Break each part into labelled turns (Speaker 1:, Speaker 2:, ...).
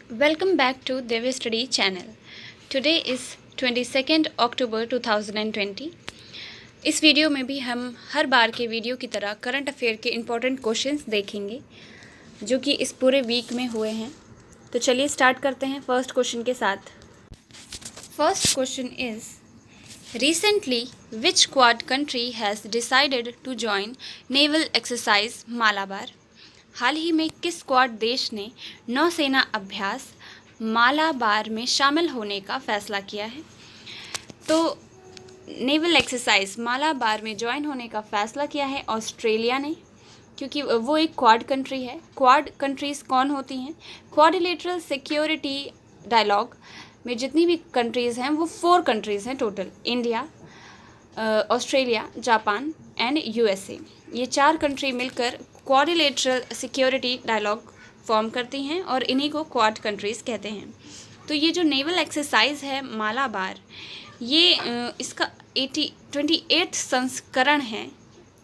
Speaker 1: Welcome back to Divya Study channel. Today is 22nd October 2020. इस video में भी हम हर बार के वीडियो की तरह करंट अफेयर के इम्पोर्टेंट क्वेश्चंस देखेंगे जो कि इस पूरे वीक में हुए हैं। तो चलिए स्टार्ट करते हैं फर्स्ट क्वेश्चन के साथ। First question is recently which Quad country has decided to join naval exercise Malabar. हाल ही में किस क्वाड देश ने नौसेना अभ्यास मालाबार में शामिल होने का फैसला किया है। तो नेवल एक्सरसाइज मालाबार में ज्वाइन होने का फैसला किया है ऑस्ट्रेलिया ने, क्योंकि वो एक क्वाड कंट्री है। क्वाड कंट्रीज़ कौन होती हैं? क्वाड्रिलेटरल सिक्योरिटी डायलॉग में जितनी भी कंट्रीज़ हैं वो 4 कंट्रीज़ हैं total. India, Australia, Japan and USA. ये 4 कंट्री मिलकर क्वाड्रिलेटरल सिक्योरिटी डायलॉग फॉर्म करती हैं और इन्हीं को क्वाड कंट्रीज़ कहते हैं। तो ये जो नेवल एक्सरसाइज है मालाबार, ये इसका 28th संस्करण है,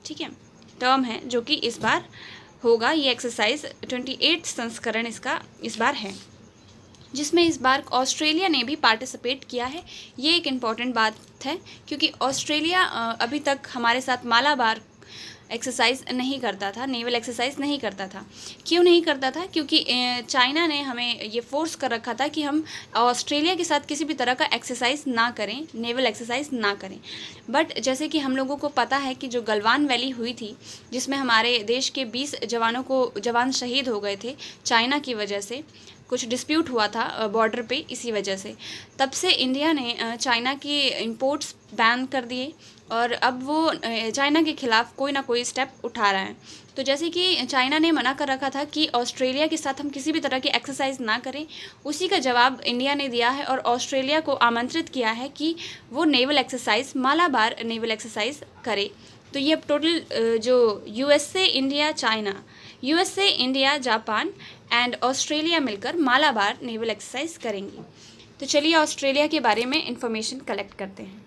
Speaker 1: ठीक है, टर्म है जो कि इस बार होगा। ये एक्सरसाइज 28th संस्करण इसका इस बार है, जिसमें इस बार ऑस्ट्रेलिया ने भी पार्टिसिपेट किया है। ये एक इम्पॉर्टेंट बात है क्योंकि ऑस्ट्रेलिया अभी तक हमारे साथ मालाबार एक्सरसाइज नहीं करता था, नेवल एक्सरसाइज नहीं करता था। क्यों नहीं करता था? क्योंकि चाइना ने हमें ये फोर्स कर रखा था कि हम ऑस्ट्रेलिया के साथ किसी भी तरह का एक्सरसाइज ना करें, नेवल एक्सरसाइज ना करें। बट जैसे कि हम लोगों को पता है कि जो गलवान वैली हुई थी, जिसमें हमारे देश के 20 जवान शहीद हो गए थे चाइना की वजह से, कुछ डिस्प्यूट हुआ था बॉर्डर पे, इसी वजह से तब से इंडिया ने चाइना की इंपोर्ट्स बैन कर दिए और अब वो चाइना के ख़िलाफ़ कोई ना कोई स्टेप उठा रहा है। तो जैसे कि चाइना ने मना कर रखा था कि ऑस्ट्रेलिया के साथ हम किसी भी तरह की एक्सरसाइज ना करें, उसी का जवाब इंडिया ने दिया है और ऑस्ट्रेलिया को आमंत्रित किया है कि वो naval exercise Malabar naval exercise करे। तो ये अब टोटल जो USA, India, China, USA, India, Japan and Australia मिलकर मालाबार नेवल एक्सरसाइज करेंगी। तो चलिए ऑस्ट्रेलिया के बारे में इंफॉर्मेशन कलेक्ट करते हैं।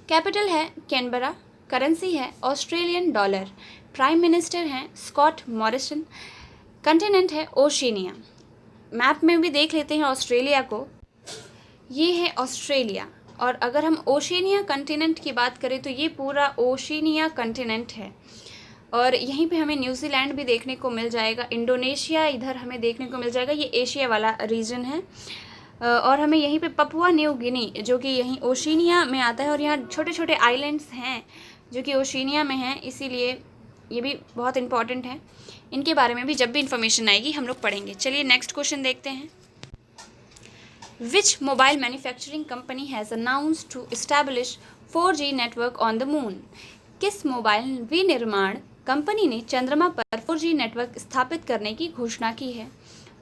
Speaker 1: कैपिटल है कैनबरा, करेंसी है ऑस्ट्रेलियन डॉलर, प्राइम मिनिस्टर हैं स्कॉट मॉरिसन, कंटिनेंट है ओशिनिया। मैप में भी देख लेते हैं ऑस्ट्रेलिया को, ये है ऑस्ट्रेलिया। और अगर हम ओशिनिया कंटिनेंट की बात करें तो ये पूरा ओशिनिया कंटिनेंट है। और यहीं पे हमें न्यूजीलैंड भी देखने को मिल जाएगा, इंडोनेशिया इधर हमें देखने को मिल जाएगा, ये एशिया वाला रीजन है। और हमें यहीं पे पपुआ न्यू गिनी जो कि यहीं ओशिनिया में आता है, और यहाँ छोटे छोटे आइलैंड्स हैं जो कि ओशिनिया में हैं, इसीलिए ये भी बहुत इंपॉर्टेंट है। इनके बारे में भी जब भी इंफॉर्मेशन आएगी हम लोग पढ़ेंगे। चलिए नेक्स्ट क्वेश्चन देखते हैं। Which mobile manufacturing company has announced to establish 4G network on the moon. किस मोबाइल विनिर्माण कंपनी ने चंद्रमा पर 4G नेटवर्क स्थापित करने की घोषणा की है?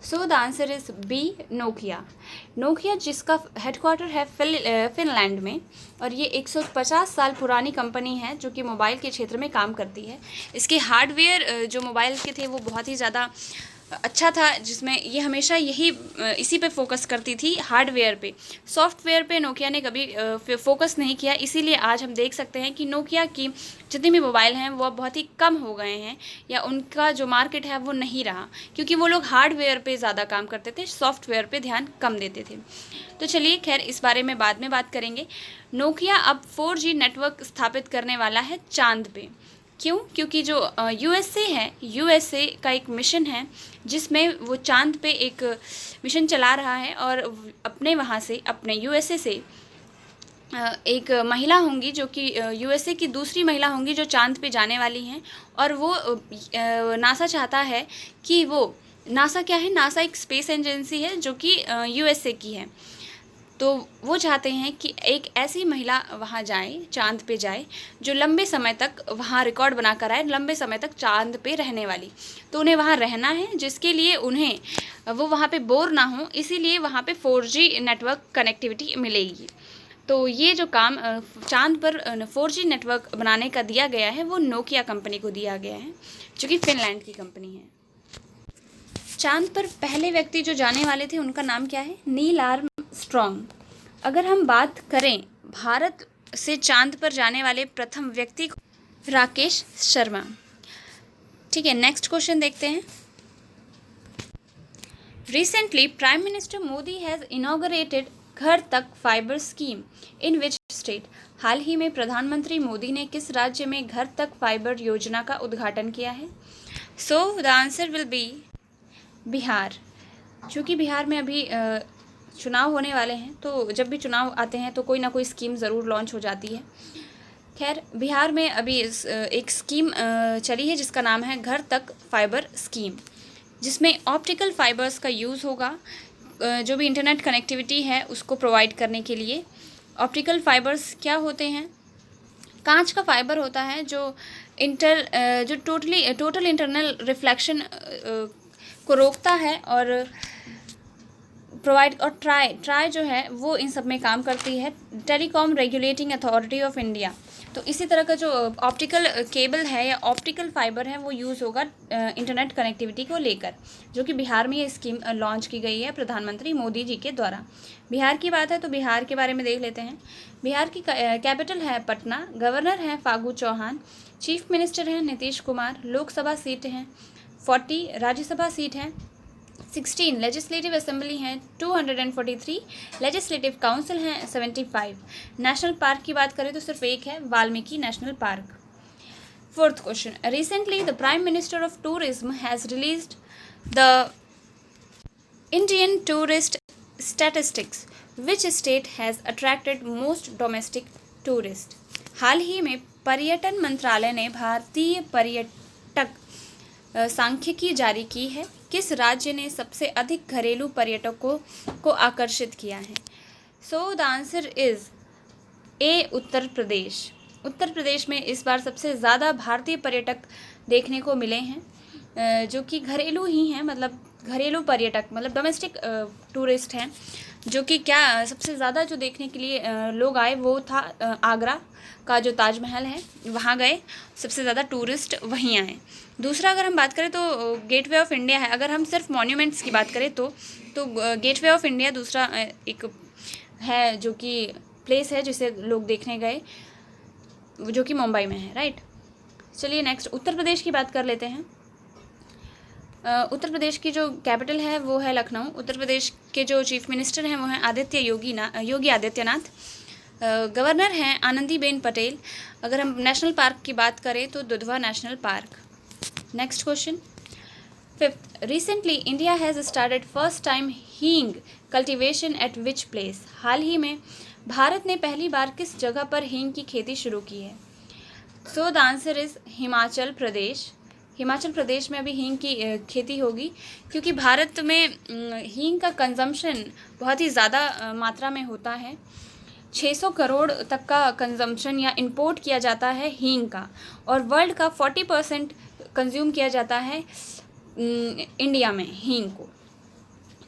Speaker 1: So the answer is B, Nokia. Nokia जिसका हेडक्वार्टर है फिनलैंड में, और ये 150 साल पुरानी कंपनी है जो कि मोबाइल के क्षेत्र में काम करती है। इसके हार्डवेयर जो मोबाइल के थे वो बहुत ही ज़्यादा अच्छा था, जिसमें ये हमेशा इसी पे फोकस करती थी, हार्डवेयर पे। सॉफ्टवेयर पे नोकिया ने कभी फोकस नहीं किया, इसीलिए आज हम देख सकते हैं कि नोकिया की जितनी भी मोबाइल हैं वो अब बहुत ही कम हो गए हैं, या उनका जो मार्केट है वो नहीं रहा, क्योंकि वो लोग हार्डवेयर पे ज़्यादा काम करते थे, सॉफ्टवेयर पे ध्यान कम देते थे। तो चलिए खैर इस बारे में बाद में बात करेंगे। नोकिया अब 4G नेटवर्क स्थापित करने वाला है चांद पे। क्यों? क्योंकि जो यूएसए है, यूएसए का एक मिशन है जिसमें वो चांद पे एक मिशन चला रहा है, और अपने वहाँ से, अपने यूएसए से एक महिला होंगी जो कि यूएसए की दूसरी महिला होंगी जो चांद पे जाने वाली हैं। और वो नासा चाहता है कि वो, नासा क्या है? नासा एक स्पेस एजेंसी है जो कि यूएसए की है। तो वो चाहते हैं कि एक ऐसी महिला वहाँ जाए, चांद पे जाए, जो लंबे समय तक वहाँ रिकॉर्ड बना कर आए, लंबे समय तक चांद पे रहने वाली। तो उन्हें वहाँ रहना है, जिसके लिए उन्हें वो वहाँ पे बोर ना हो, इसीलिए वहाँ पे 4G नेटवर्क कनेक्टिविटी मिलेगी। तो ये जो काम चांद पर 4G नेटवर्क बनाने का दिया गया है वो नोकिया कंपनी को दिया गया है, जो कि फिनलैंड की कंपनी है। चांद पर पहले व्यक्ति जो जाने वाले थे उनका नाम क्या है? Neil Armstrong. अगर हम बात करें भारत से चांद पर जाने वाले प्रथम व्यक्ति, राकेश शर्मा। ठीक है, नेक्स्ट क्वेश्चन देखते हैं। Recently, Prime Minister Modi has inaugurated घर तक fibre scheme in which state? हाल ही में प्रधानमंत्री मोदी ने किस राज्य में घर तक फाइबर योजना का उद्घाटन किया है? So the answer will be Bihar. चूँकि बिहार में अभी चुनाव होने वाले हैं, तो जब भी चुनाव आते हैं तो कोई ना कोई स्कीम ज़रूर लॉन्च हो जाती है। खैर, बिहार में अभी एक स्कीम चली है जिसका नाम है घर तक फाइबर स्कीम, जिसमें ऑप्टिकल फाइबर्स का यूज़ होगा जो भी इंटरनेट कनेक्टिविटी है उसको प्रोवाइड करने के लिए। ऑप्टिकल फाइबर्स क्या होते हैं? कांच का फाइबर होता है जो टोटल इंटरनल रिफ्लेक्शन को रोकता है और प्रोवाइड, और ट्राई जो है वो इन सब में काम करती है, telecom regulating authority of India. तो इसी तरह का जो ऑप्टिकल केबल है या ऑप्टिकल फाइबर है वो यूज़ होगा इंटरनेट कनेक्टिविटी को लेकर, जो कि बिहार में ये स्कीम लॉन्च की गई है प्रधानमंत्री मोदी जी के द्वारा। बिहार की बात है तो बिहार के बारे में देख लेते हैं। बिहार की कैपिटल है पटना, गवर्नर हैं फागू चौहान, चीफ मिनिस्टर हैं नीतीश कुमार, लोकसभा सीट हैं 40, राज्यसभा सीट हैं 16, लेजिस्लेटिव असेंबली हैं 243, लेजिस्लेटिव काउंसिल हैं 75। नेशनल पार्क की बात करें तो सिर्फ एक है, Valmiki national park. Fourth question, recently the prime minister of tourism has released the Indian tourist statistics, which state has attracted most domestic tourist? हाल ही में पर्यटन मंत्रालय ने भारतीय पर्यटक सांख्यिकी जारी की है। किस राज्य ने सबसे अधिक घरेलू पर्यटकों को आकर्षित किया है? So the answer is A, Uttar Pradesh. Uttar Pradesh में इस बार सबसे ज़्यादा भारतीय पर्यटक देखने को मिले हैं, जो कि घरेलू ही हैं, मतलब घरेलू पर्यटक, मतलब डोमेस्टिक टूरिस्ट हैं, जो कि क्या सबसे ज़्यादा जो देखने के लिए लोग आए वो था आगरा का जो ताजमहल है वहाँ गए, सबसे ज़्यादा टूरिस्ट वहीं आए। दूसरा अगर हम बात करें तो गेटवे ऑफ इंडिया है। अगर हम सिर्फ मॉन्यूमेंट्स की बात करें तो गेटवे ऑफ इंडिया दूसरा एक है जो कि प्लेस है जिसे लोग देखने गए, जो कि मुंबई में है, राइट। चलिए नेक्स्ट उत्तर प्रदेश की बात कर लेते हैं। उत्तर प्रदेश की जो कैपिटल है वो है लखनऊ। उत्तर प्रदेश के जो चीफ मिनिस्टर हैं वो हैं योगी आदित्यनाथ। गवर्नर हैं आनंदीबेन पटेल। अगर हम नेशनल पार्क की बात करें तो Dudhwa national park. Next question, fifth, recently India has started first time हींग कल्टीवेशन एट विच प्लेस? हाल ही में भारत ने पहली बार किस जगह पर हींग की खेती शुरू की है? So the answer is Himachal Pradesh. Himachal Pradesh में अभी हींग की खेती होगी, क्योंकि भारत में हींग का कंजम्पशन बहुत ही ज़्यादा मात्रा में होता है। 600 करोड़ तक का कंजम्पशन या इंपोर्ट किया जाता है हींग का, और वर्ल्ड का 40% कंज्यूम किया जाता है इंडिया में हींग को।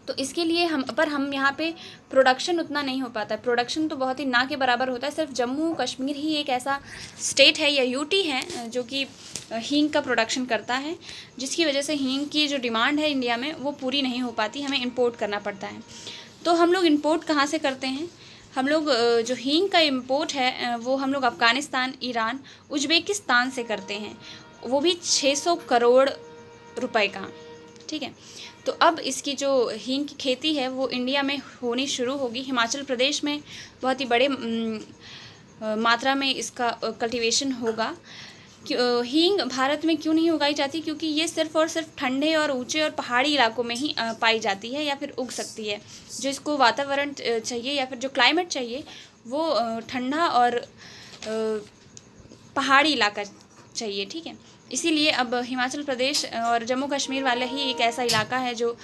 Speaker 1: तो इसके लिए हम यहाँ पे प्रोडक्शन उतना नहीं हो पाता है। प्रोडक्शन तो बहुत ही ना के बराबर होता है। सिर्फ जम्मू कश्मीर ही एक ऐसा स्टेट है या यूटी है जो कि हींग का प्रोडक्शन करता है, जिसकी वजह से हींग की जो डिमांड है इंडिया में वो पूरी नहीं हो पाती, हमें इंपोर्ट करना पड़ता है। तो हम लोग इंपोर्ट कहाँ से करते हैं? हम लोग जो हींग का इंपोर्ट है वो हम लोग अफ़गानिस्तान, ईरान, उज़्बेकिस्तान से करते हैं, वो भी 600 करोड़ रुपए का, ठीक है। तो अब इसकी जो हींग की खेती है वो इंडिया में होनी शुरू होगी। हिमाचल प्रदेश में बहुत ही बड़े मात्रा में इसका कल्टीवेशन होगा। हींग भारत में क्यों नहीं उगाई जाती? क्योंकि ये सिर्फ और सिर्फ ठंडे और ऊंचे और पहाड़ी इलाकों में ही पाई जाती है या फिर उग सकती है। जो इसको वातावरण चाहिए या फिर जो क्लाइमेट चाहिए वो ठंडा और पहाड़ी इलाका चाहिए, ठीक है। इसीलिए अब हिमाचल प्रदेश और जम्मू कश्मीर वाला ही एक ऐसा इलाका है जो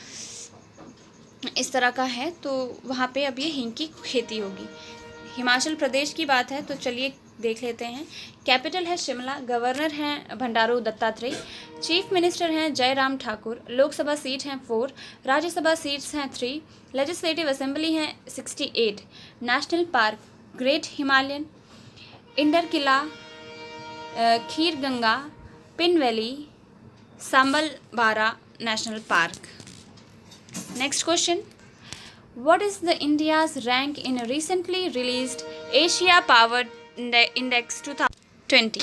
Speaker 1: इस तरह का है, तो वहाँ पे अब ये हींग की खेती होगी। हिमाचल प्रदेश की बात है तो चलिए देख लेते हैं। कैपिटल है शिमला, गवर्नर हैं भंडारू दत्तात्रेय, चीफ मिनिस्टर हैं जयराम ठाकुर, लोकसभा सीट हैं 4, राज्यसभा सीट्स हैं 3, लेजिस्लेटिव असेंबली हैं 68, नेशनल पार्क ग्रेट हिमालयन, इंडर किला, खीर गंगा, पिन वैली, सांबल बारा national park. Next question, what is the India's rank in a recently released Asia Power Index 2020?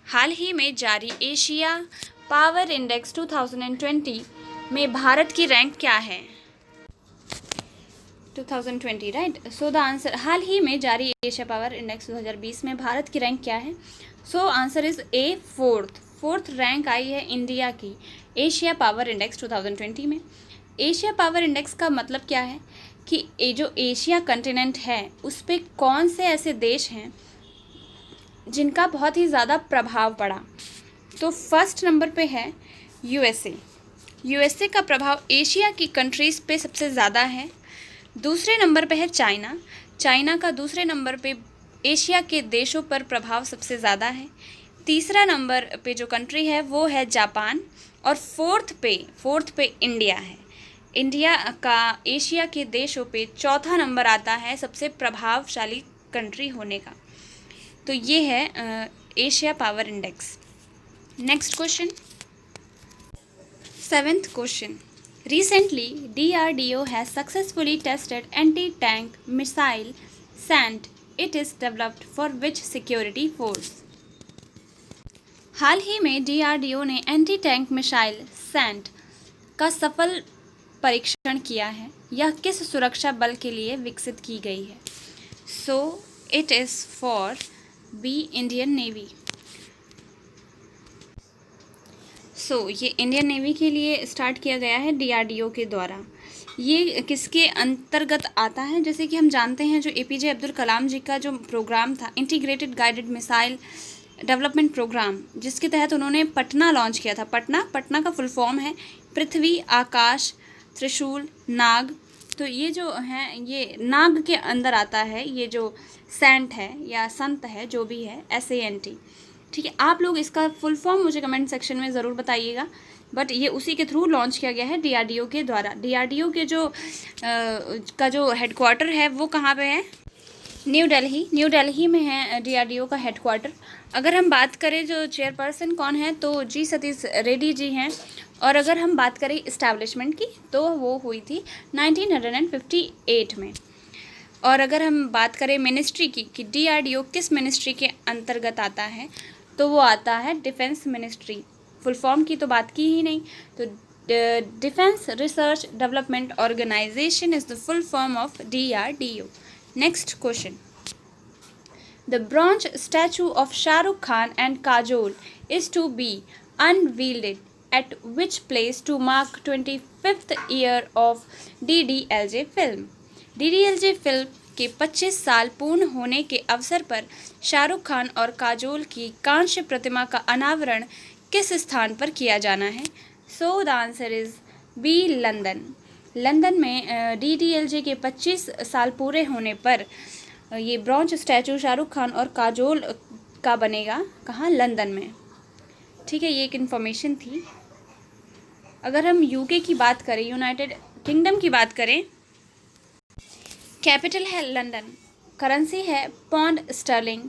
Speaker 1: हाल ही में जारी एशिया पावर इंडेक्स 2020 में भारत की रैंक क्या है? 2020 राइट। सो द आंसर, हाल ही में जारी एशिया पावर इंडेक्स 2020 में भारत की रैंक क्या है? So answer is A fourth rank आई है इंडिया की एशिया पावर इंडेक्स 2020 में। एशिया पावर इंडेक्स का मतलब क्या है कि ये जो एशिया कंटिनेंट है उस पर कौन से ऐसे देश हैं जिनका बहुत ही ज़्यादा प्रभाव पड़ा। तो फर्स्ट नंबर पे है यूएसए का प्रभाव एशिया की कंट्रीज़ पे सबसे ज़्यादा है। दूसरे नंबर पे है चाइना का दूसरे नंबर पे एशिया के देशों पर प्रभाव सबसे ज़्यादा है। तीसरा नंबर पे जो कंट्री है वो है जापान, और फोर्थ पे इंडिया है। इंडिया का एशिया के देशों पे चौथा नंबर आता है सबसे प्रभावशाली कंट्री होने का। तो ये है Asia power index. Next question, 7th question, recently DRDO has successfully tested anti-tank missile SANT. It is developed for which security force? हाल ही में DRDO ने एंटी टैंक मिसाइल सैंट का सफल परीक्षण किया है। यह किस सुरक्षा बल के लिए विकसित की गई है? So it is for B Indian Navy. ये इंडियन नेवी के लिए स्टार्ट किया गया है DRDO के द्वारा। ये किसके अंतर्गत आता है? जैसे कि हम जानते हैं जो APJ अब्दुल कलाम जी का जो प्रोग्राम था, integrated guided missile development programme, जिसके तहत उन्होंने पटना लॉन्च किया था। पटना का फुल फॉर्म है पृथ्वी, आकाश, त्रिशूल, नाग। तो ये जो है ये नाग के अंदर आता है, ये जो सैंट है या संत है जो भी है, SANT। ठीक है, आप लोग इसका फुल फॉर्म मुझे कमेंट सेक्शन में ज़रूर बताइएगा। बट ये उसी के थ्रू लॉन्च किया गया है DRDO के द्वारा। DRDO के जो हेडक्वार्टर है वो कहाँ पे है? न्यू दिल्ली में है DRDO का हेडक्वार्टर। अगर हम बात करें जो चेयरपर्सन कौन है तो जी सतीश रेड्डी जी हैं। और अगर हम बात करें इस्टेब्लिशमेंट की तो वो हुई थी 1958 में। और अगर हम बात करें मिनिस्ट्री की कि DRDO किस मिनिस्ट्री के अंतर्गत आता है, तो वो आता है डिफेंस मिनिस्ट्री। फुल फॉर्म की तो बात की ही नहीं, तो defence research development organisation is the full form of DRDO। Next question, the bronze statue of Shahrukh Khan and Kajol is to be unveiled at which place to mark 25th year of DDLJ film? DDLJ film के 25 साल पूर्ण होने के अवसर पर शाहरुख खान और काजोल की कांस्य प्रतिमा का अनावरण किस स्थान पर किया जाना है? So the answer is B London में DDLJ के 25 साल पूरे होने पर ये ब्रॉन्ज स्टैचू शाहरुख खान और काजोल का बनेगा। कहाँ? लंदन में। ठीक है, ये एक इन्फॉर्मेशन थी। अगर हम UK की बात करें, यूनाइटेड किंगडम की बात करें, कैपिटल है लंदन, करेंसी है पौंड स्टर्लिंग,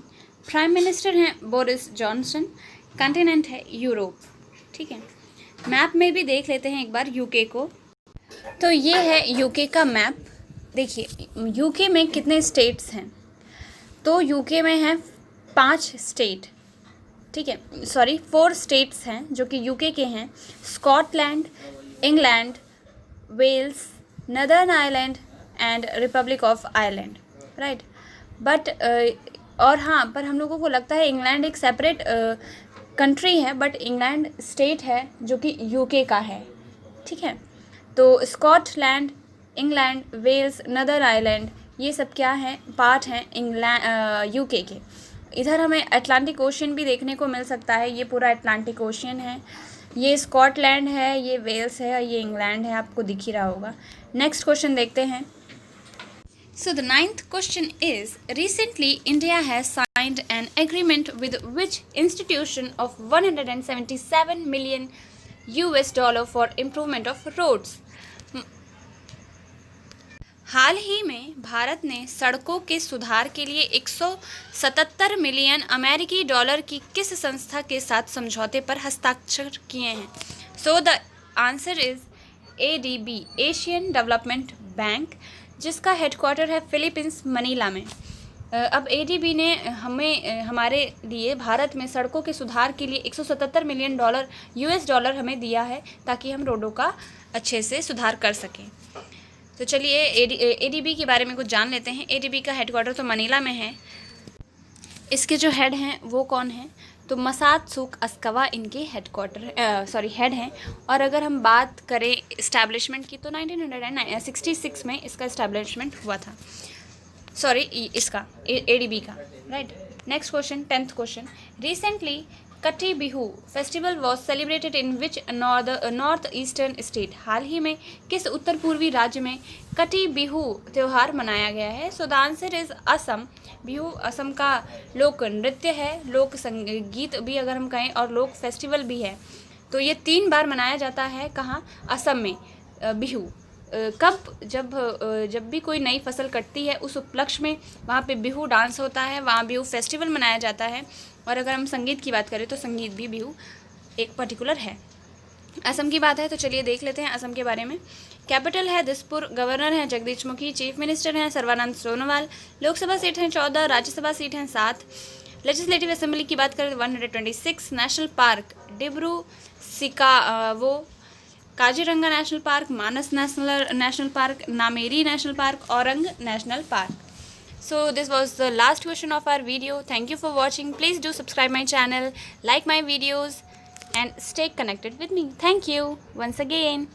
Speaker 1: प्राइम मिनिस्टर हैं बोरिस जॉनसन, कॉन्टिनेंट है यूरोप। ठीक है, मैप में भी देख लेते हैं एक बार UK को। तो ये है UK का मैप। देखिए UK में कितने स्टेट्स हैं, तो UK में है 5 स्टेट। ठीक है, 4 स्टेट्स हैं जो कि UK के हैं, Scotland, England, Wales, Northern Ireland and Republic of Ireland, right. But और हाँ, पर हम लोगों को लगता है इंग्लैंड एक सेपरेट कंट्री है, बट इंग्लैंड स्टेट है जो कि UK का है। ठीक है, तो स्कॉटलैंड, इंग्लैंड, वेल्स, नदर आयरलैंड, ये सब क्या हैं? पार्ट हैं UK के। इधर हमें अटलांटिक ओशन भी देखने को मिल सकता है, ये पूरा अटलांटिक ओशन है। ये स्कॉटलैंड है, ये वेल्स है, ये इंग्लैंड है, आपको दिख ही रहा होगा। नेक्स्ट क्वेश्चन देखते हैं। So the 9th question is, recently India has signed an agreement with which institution of $177 million for improvement of roads? हाल ही में भारत ने सड़कों के सुधार के लिए 177 मिलियन अमेरिकी डॉलर की किस संस्था के साथ समझौते पर हस्ताक्षर किए हैं? सो the answer is ADB, Asian development bank, जिसका हेडक्वार्टर है फिलीपींस, मनीला में। अब ADB ने हमारे लिए भारत में सड़कों के सुधार के लिए 177 मिलियन US डॉलर हमें दिया है ताकि हम रोडों का अच्छे से सुधार कर सकें। तो चलिए एडीबी के बारे में कुछ जान लेते हैं। एडीबी का हेडक्वार्टर तो मनीला में है। इसके जो हेड हैं वो कौन हैं? तो मसाद सुक अस्कवा इनके हेड हैं। और अगर हम बात करें इस्टेब्लिशमेंट की तो 1966 में इसका इस्टेब्लिशमेंट हुआ था। सॉरी, इसका एडीबी का, right. Next question, 10th question. Recently Kati Bihu festival was celebrated in which north eastern state? हाल ही में किस उत्तर पूर्वी राज्य में कटी बिहू त्यौहार मनाया गया है? So the answer is Assam. Bihu Assam का लोक नृत्य है, लोक संगीत भी अगर हम कहें, और लोक फेस्टिवल भी है। तो ये 3 बार मनाया जाता है। कहाँ? असम में बिहू। कब? जब भी कोई नई फसल कटती है उस उपलक्ष्य में वहाँ पे बिहू डांस होता है, वहाँ बिहू फेस्टिवल मनाया जाता है। और अगर हम संगीत की बात करें तो संगीत भी बिहू एक पर्टिकुलर है। असम की बात है तो चलिए देख लेते हैं असम के बारे में। कैपिटल है दिसपुर, गवर्नर हैं जगदीश मुखी, चीफ मिनिस्टर हैं सर्बानंद सोनोवाल, लोकसभा सीट हैं 14, राज्यसभा सीट हैं 7, लेजिस्लेटिव असेंबली की बात करें तो 126, national park Dibru Kaziranga national park, Manas national park, Nameri national park, Orang national park. So this was the last question of our video. Thank you for watching. Please do subscribe my channel, like my videos and stay connected with me. Thank you once again.